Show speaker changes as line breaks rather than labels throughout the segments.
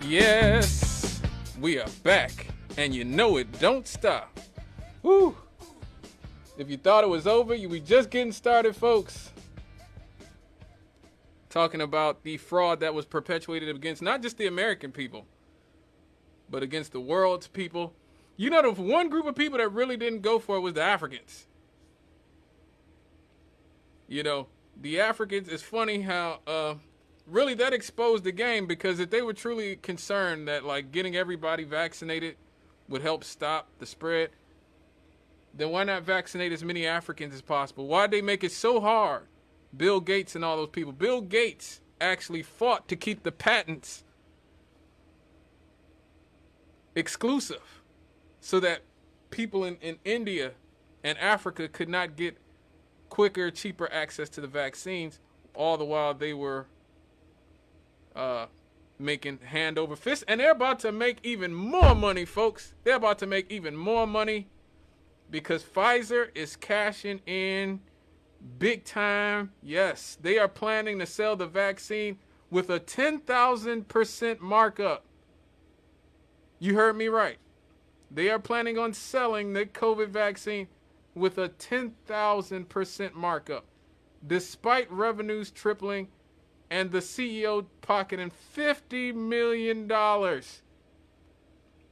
Yes, we are back, and you know it don't stop. Woo! If you thought it was over, we just getting started, folks. Talking about the fraud that was perpetuated against not just the American people, but against the world's people. You know, the one group of people that really didn't go for it was the Africans. You know, the Africans, it's funny how really that exposed the game, because if they were truly concerned that like getting everybody vaccinated would help stop the spread, then why not vaccinate as many Africans as possible? Why'd they make it so hard? Bill Gates and all those people. Bill Gates actually fought to keep the patents exclusive so that people in India and Africa could not get quicker, cheaper access to the vaccines, all the while they were making hand over fist. And they're about to make even more money, folks. They're about to make even more money because Pfizer is cashing in big time. Yes, they are planning to sell the vaccine with a 10,000% markup. You heard me right. They are planning on selling the COVID vaccine with a 10,000% markup, despite revenues tripling and the CEO pocketing $50 million.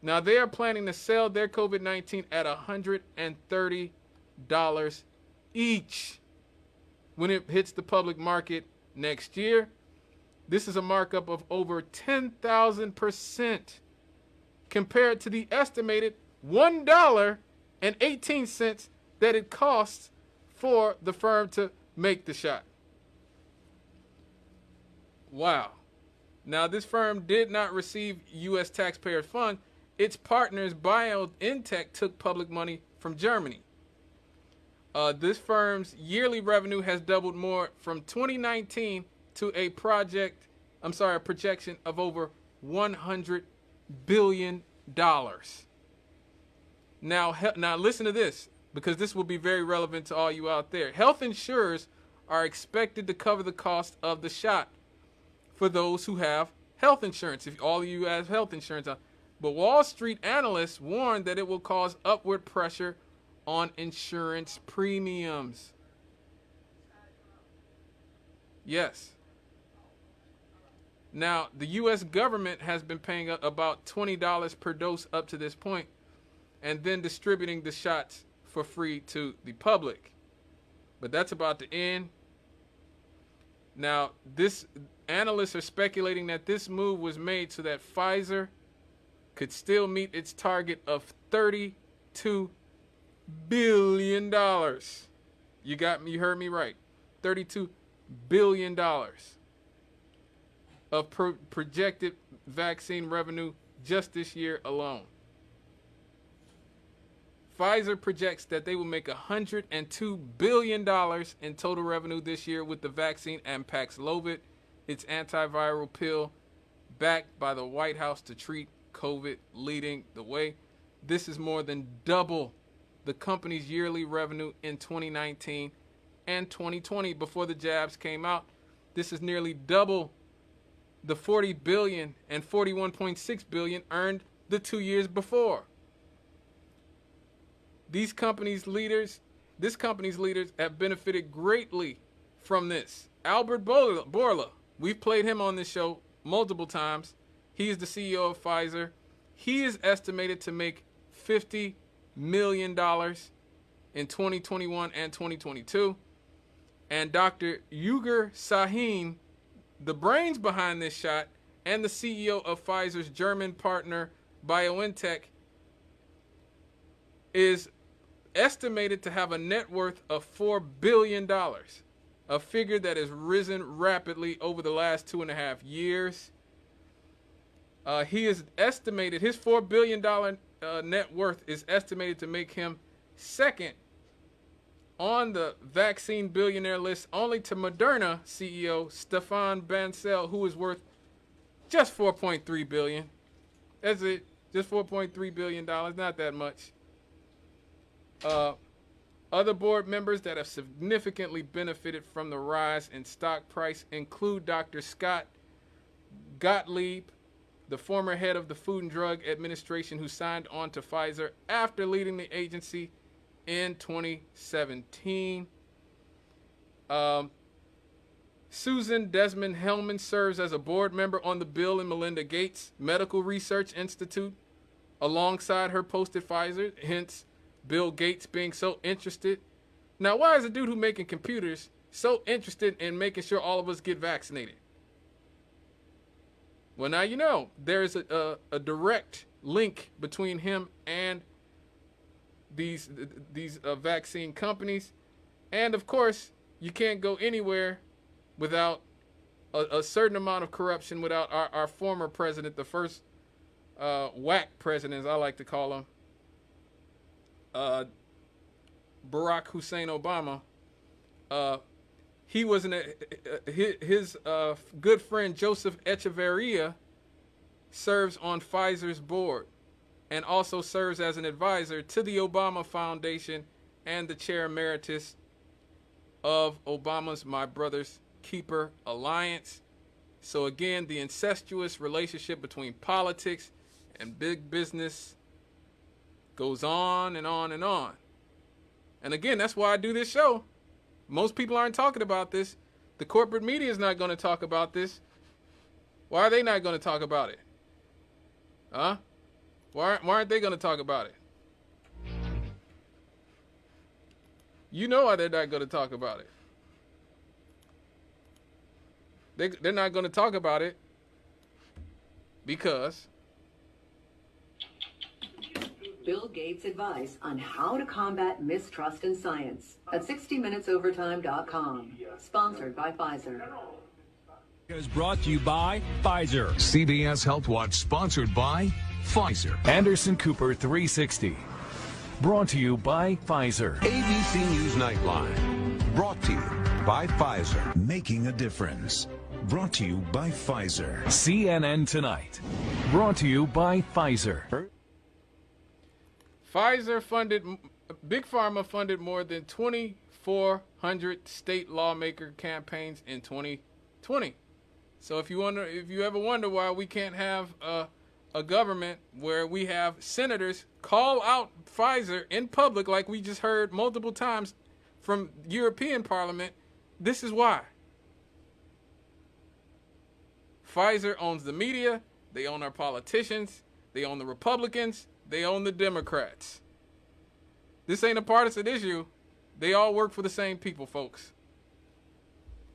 Now, they are planning to sell their COVID-19 at $130 each when it hits the public market next year. This is a markup of over 10,000% compared to the estimated $1.18 that it costs for the firm to make the shot. Wow. Now, this firm did not receive U.S. taxpayer funds. Its partners, BioNTech, took public money from Germany. This firm's yearly revenue has doubled more from 2019 to a projection of over $100 billion. Now listen to this, because this will be very relevant to all you out there. Health insurers are expected to cover the cost of the shot for those who have health insurance, if all of you have health insurance. But Wall Street analysts warned that it will cause upward pressure on insurance premiums. Yes. Now, the U.S. government has been paying about $20 per dose up to this point, and then distributing the shots for free to the public. But that's about to end. Now, analysts are speculating that this move was made so that Pfizer could still meet its target of $32 billion. You got me, you heard me right. $32 billion of projected vaccine revenue just this year alone. Pfizer projects that they will make $102 billion in total revenue this year with the vaccine and Paxlovid, its antiviral pill, backed by the White House to treat COVID, leading the way. This is more than double the company's yearly revenue in 2019 and 2020 before the jabs came out. This is nearly double the $40 billion and $41.6 billion earned the 2 years before. This company's leaders have benefited greatly from this. Albert Bourla, we've played him on this show multiple times. He is the CEO of Pfizer. He is estimated to make $50 million in 2021 and 2022. And Dr. Ugur Sahin, the brains behind this shot, and the CEO of Pfizer's German partner, BioNTech, is estimated to have a net worth of $4 billion, a figure that has risen rapidly over the last 2.5 years. He is estimated, his $4 billion net worth is estimated to make him second on the vaccine billionaire list, only to Moderna CEO Stefan Bancel, who is worth just $4.3 billion. That's it, just $4.3 billion, not that much. Other board members that have significantly benefited from the rise in stock price include Dr. Scott Gottlieb, the former head of the Food and Drug Administration who signed on to Pfizer after leading the agency in 2017. Susan Desmond-Hellmann serves as a board member on the Bill and Melinda Gates Medical Research Institute. Alongside her post at Pfizer, hence Bill Gates being so interested. Now, why is a dude who making computers so interested in making sure all of us get vaccinated? Well, now you know there's a direct link between him and these vaccine companies. And of course, you can't go anywhere without a certain amount of corruption, without our former president, the first whack president, as I like to call him, Barack Hussein Obama. He was his good friend Joseph Echeverria serves on Pfizer's board and also serves as an advisor to the Obama Foundation and the chair emeritus of Obama's My Brother's Keeper Alliance. So again, the incestuous relationship between politics and big business goes on and on and on. And again, that's why I do this show. Most people aren't talking about this. The corporate media is not going to talk about this. Why are they not going to talk about it? Huh? Why aren't they going to talk about it? You know why they're not going to talk about it. They're not going to talk about it because
Bill Gates' advice on how to combat mistrust in science at 60minutesovertime.com. Sponsored by Pfizer.
Is brought to you by Pfizer.
CBS Health Watch sponsored by Pfizer.
Anderson Cooper 360. Brought to you by Pfizer.
ABC News Nightline. Brought to you by Pfizer.
Making a difference. Brought to you by Pfizer.
CNN Tonight. Brought to you by Pfizer.
Big Pharma funded more than 2,400 state lawmaker campaigns in 2020. So if you ever wonder why we can't have a government where we have senators call out Pfizer in public, like we just heard multiple times from European Parliament, this is why. Pfizer owns the media, they own our politicians, they own the Republicans, they own the Democrats. This ain't a partisan issue. They all work for the same people, folks.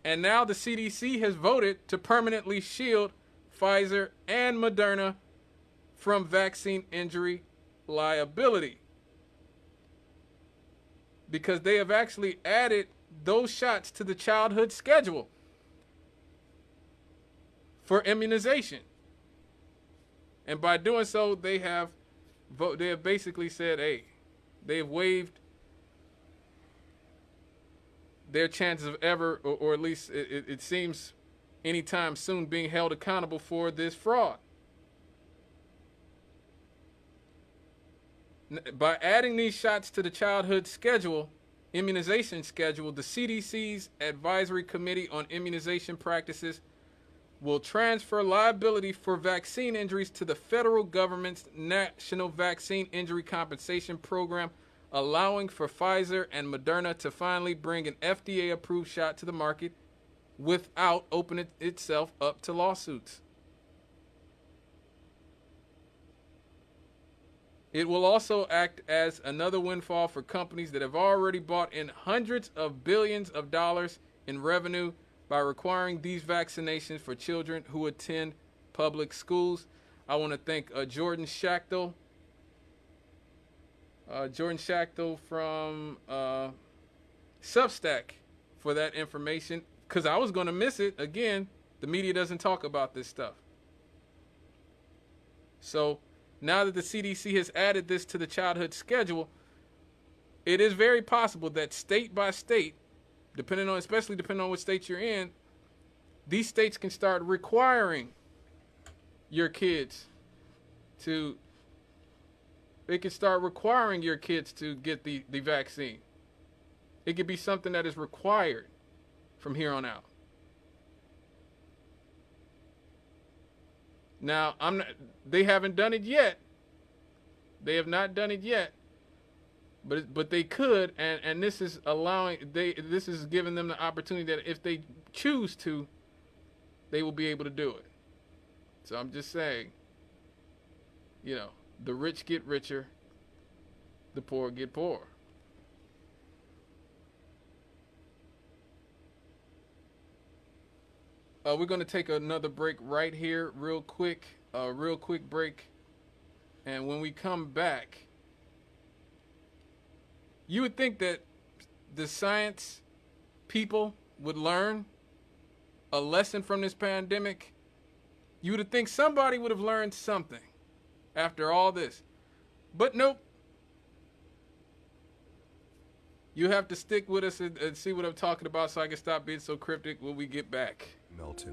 And now the CDC has voted to permanently shield Pfizer and Moderna from vaccine injury liability, because they have actually added those shots to the childhood schedule for immunization. And by doing so, they have basically said, hey, they have waived their chances of ever, or at least it seems anytime soon, being held accountable for this fraud. By adding these shots to the childhood schedule, immunization schedule, the CDC's Advisory Committee on Immunization Practices will transfer liability for vaccine injuries to the federal government's National Vaccine Injury Compensation Program, allowing for Pfizer and Moderna to finally bring an FDA-approved shot to the market without opening itself up to lawsuits. It will also act as another windfall for companies that have already bought in hundreds of billions of dollars in revenue by requiring these vaccinations for children who attend public schools. I want to thank Jordan Schachtel. Jordan Schachtel from Substack for that information, because I was going to miss it. Again, the media doesn't talk about this stuff. So now that the CDC has added this to the childhood schedule, it is very possible that state by state, especially depending on what state you're in, these states can start requiring your kids to get the vaccine. It could be something that is required from here on out. Now, they haven't done it yet. They have not done it yet. But they could, and this is this is giving them the opportunity that if they choose to, they will be able to do it. So I'm just saying, the rich get richer, the poor get poorer. We're going to take another break right here, real quick break. And when we come back, you would think that the science people would learn a lesson from this pandemic. You would think somebody would have learned something after all this. But nope. You have to stick with us and see what I'm talking about so I can stop being so cryptic when we get back.
Melton.